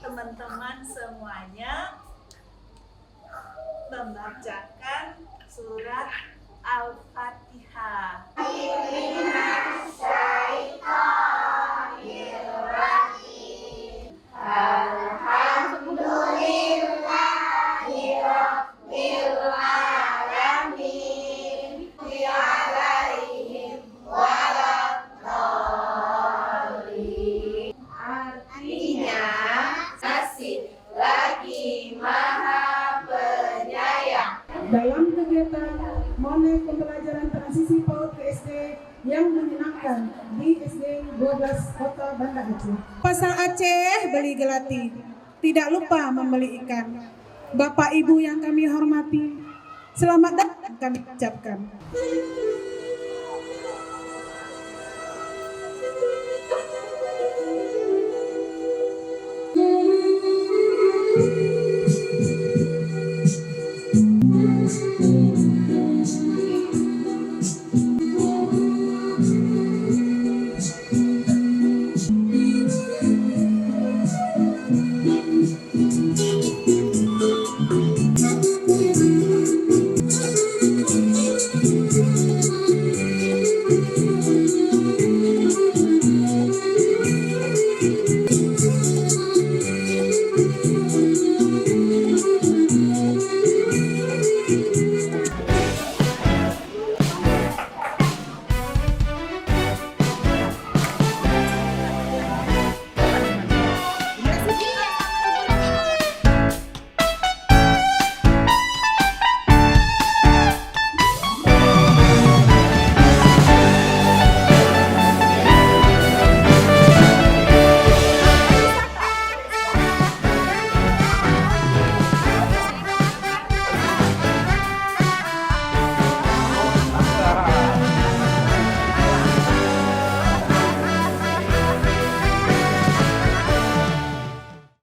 teman-teman semuanya membacakan surat Al-Fatihah. Artinya, Masih lagi Maha Penyayang. Dalam kegiatan Monet Pembelajaran Transisi PAUD ke SD yang menyenangkan di SD 12 Kota Banda Aceh. Pasar Aceh beli gelati, tidak lupa membeli ikan. Bapak Ibu yang kami hormati, selamat datang kami ucapkan.